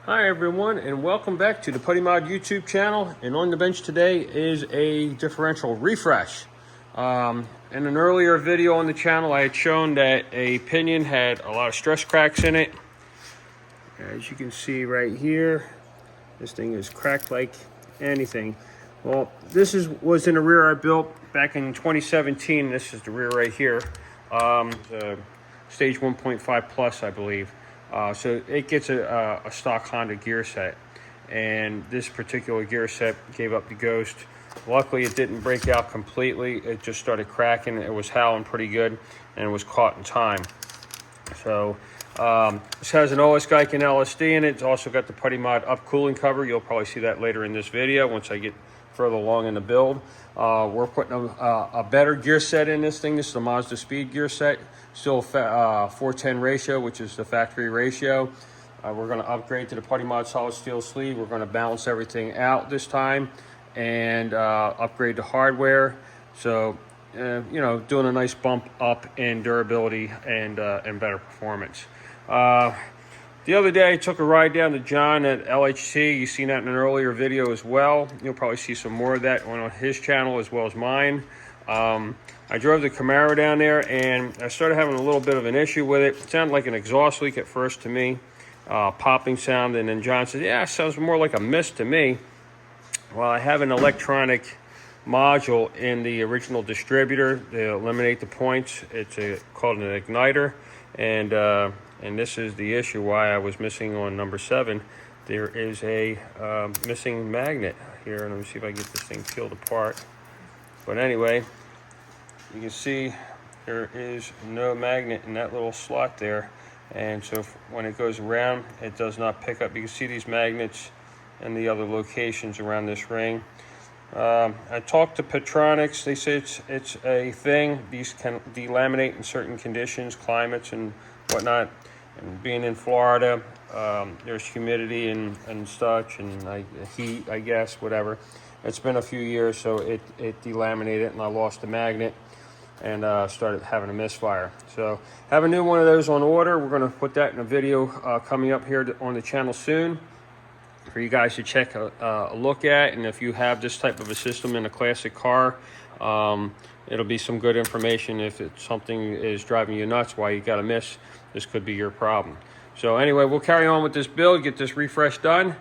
Hi everyone, and welcome back to the Putty Mod YouTube channel. And on the bench today is a differential refresh. In an earlier video on the channel, I had shown that a pinion had a lot of stress cracks in it. As you can see right here, this thing is cracked like anything. Well, this was in a rear I built back in 2017. This is the rear right here. Stage 1.5 plus, I believe. So it gets a stock Honda gear set, and this particular gear set gave up the ghost. Luckily, it didn't break out completely. It just started cracking. It was howling pretty good, and it was caught in time. So this has an Osgiken LSD in it. It's also got the Putty Mod up cooling cover. You'll probably see that later in this video once I get further along in the build. We're putting a better gear set in this thing. This is the Mazda Speed gear set. Still 4:10 ratio, which is the factory ratio. We're going to upgrade to the Putty Mod solid steel sleeve. We're going to balance everything out this time and upgrade the hardware. So, you know, doing a nice bump up in durability and better performance. The other day, I took a ride down to John at LHC. You've seen that in an earlier video as well. You'll probably see some more of that on his channel as well as mine. I drove the Camaro down there, and I started having a little bit of an issue with it. It sounded like an exhaust leak at first to me, popping sound, and then John said, yeah, it sounds more like a mist to me. Well, I have an electronic module in the original distributor to eliminate the points. It's called an igniter, and this is the issue why I was missing on number 7. There is a missing magnet here. Let me see if I can get this thing peeled apart. But anyway, you can see there is no magnet in that little slot there. And so when it goes around, it does not pick up. You can see these magnets in the other locations around this ring. I talked to Petronics. They say it's a thing. These can delaminate in certain conditions, climates and whatnot. And being in Florida, there's humidity and such, and heat, I guess, whatever. It's been a few years, so it delaminated, and I lost the magnet and started having a misfire. So have a new one of those on order. We're going to put that in a video coming up here on the channel soon for you guys to check a look at. And if you have this type of a system in a classic car, it'll be some good information. If it's something is driving you nuts, why you got a miss, this could be your problem. So anyway, we'll carry on with this build, get this refresh done,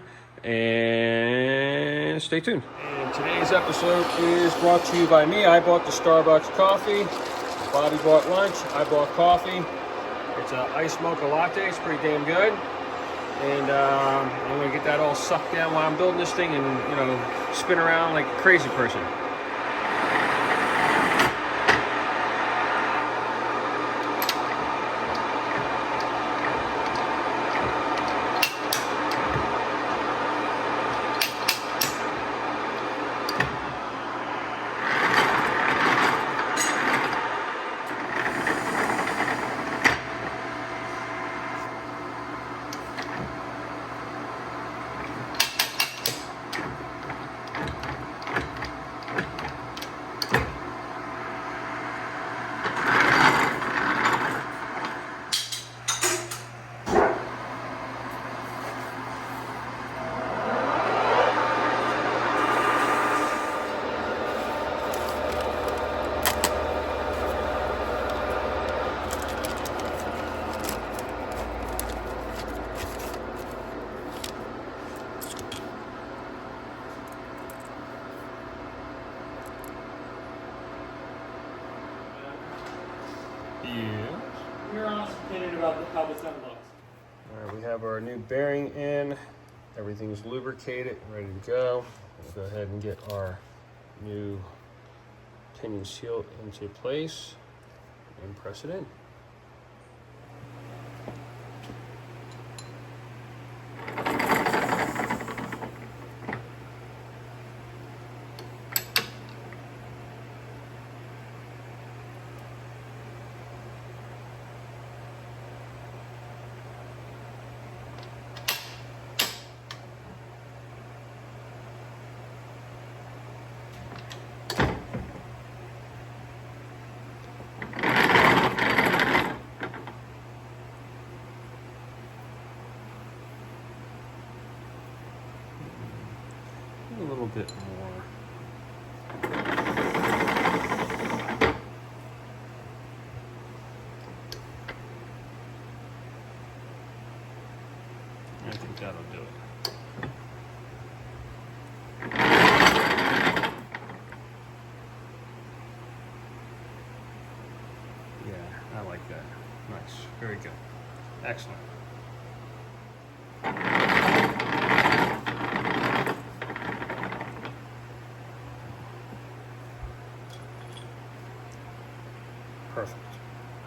and stay tuned. And today's episode is brought to you by me. I bought the Starbucks coffee. Bobby bought lunch. I bought coffee. It's an iced mocha latte. It's pretty damn good. And I'm gonna get that all sucked down while I'm building this thing and, you know, spin around like a crazy person. Yeah. Your honest opinion about how this end looks. All right, we have our new bearing in. Everything's lubricated, ready to go. We'll go ahead and get our new pinion seal into place and press it in. little bit more. I think that'll do it. Yeah, I like that. Nice. Very good. Excellent. Perfect.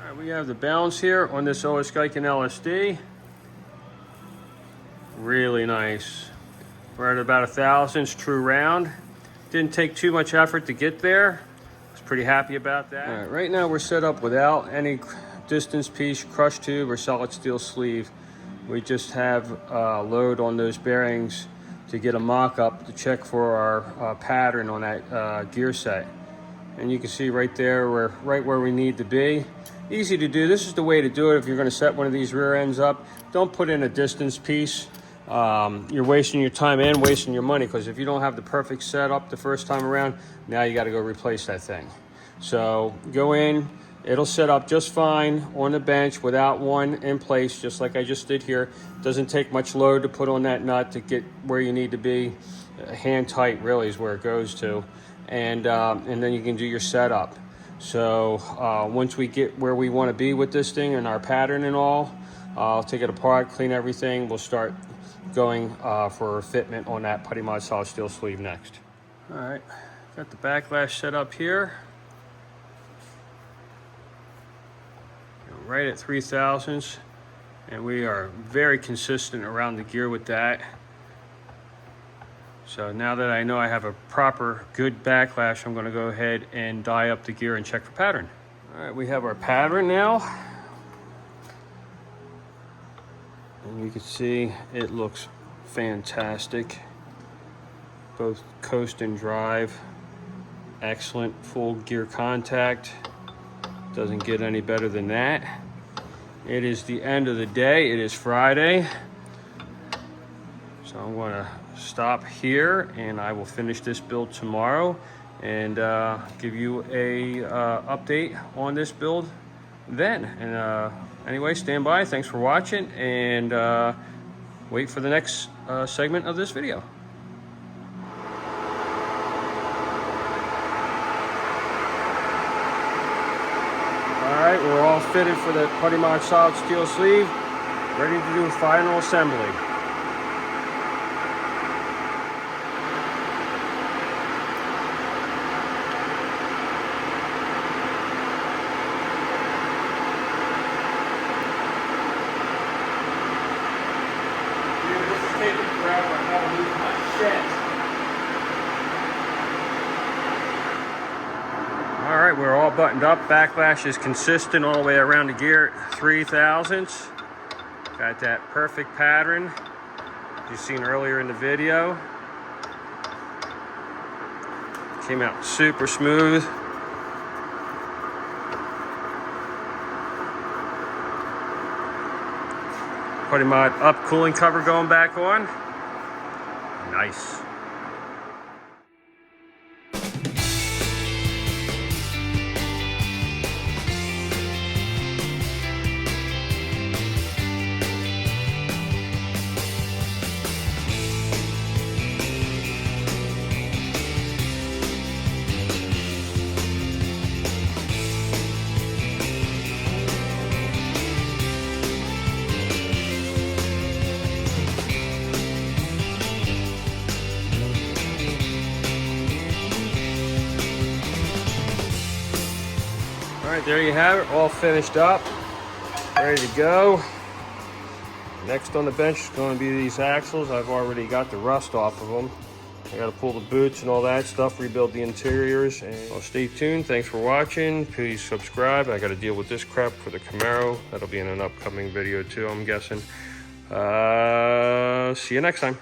All right, we have the balance here on this Osgiken LSD. Really nice. We're at about 1,000 true round. Didn't take too much effort to get there. I was pretty happy about that. All right, right now we're set up without any distance piece, crush tube, or solid steel sleeve. We just have load on those bearings to get a mock-up to check for our pattern on that gear set. And you can see right there, we're right where we need to be. Easy to do. This is the way to do it if you're going to set one of these rear ends up. Don't put in a distance piece. You're wasting your time and wasting your money, because if you don't have the perfect setup the first time around, now you got to go replace that thing. So go in, it'll set up just fine on the bench without one in place, just like I just did here. Doesn't take much load to put on that nut to get where you need to be. Hand tight really is where it goes to. And then you can do your setup. So once we get where we want to be with this thing and our pattern and all, I'll take it apart, clean everything. We'll start going for fitment on that putty mod solid steel sleeve next. All right, got the backlash set up here. Right at 3,000s, and we are very consistent around the gear with that. So now that I know I have a proper good backlash, I'm going to go ahead and die up the gear and check for pattern. All right, we have our pattern now. And you can see it looks fantastic. Both coast and drive. Excellent full gear contact. Doesn't get any better than that. It is the end of the day. It is Friday. So I'm going to stop here, and I will finish this build tomorrow and give you a update on this build then. And anyway, stand by. Thanks for watching, and wait for the next segment of this video. All right, we're all fitted for the putty mod solid steel sleeve, ready to do final assembly. All right, we're all buttoned up. Backlash is consistent all the way around the gear at 3,000s. Got that perfect pattern you've seen earlier in the video. Came out super smooth. Putty mod up, cooling cover going back on. Nice. All right, there you have it, all finished up, ready to go. Next on the bench is going to be these axles. I've already got the rust off of them. I got to pull the boots and all that stuff, rebuild the interiors. And well, stay tuned. Thanks for watching. Please subscribe. I got to deal with this crap for the Camaro. That'll be in an upcoming video too, I'm guessing. See you next time.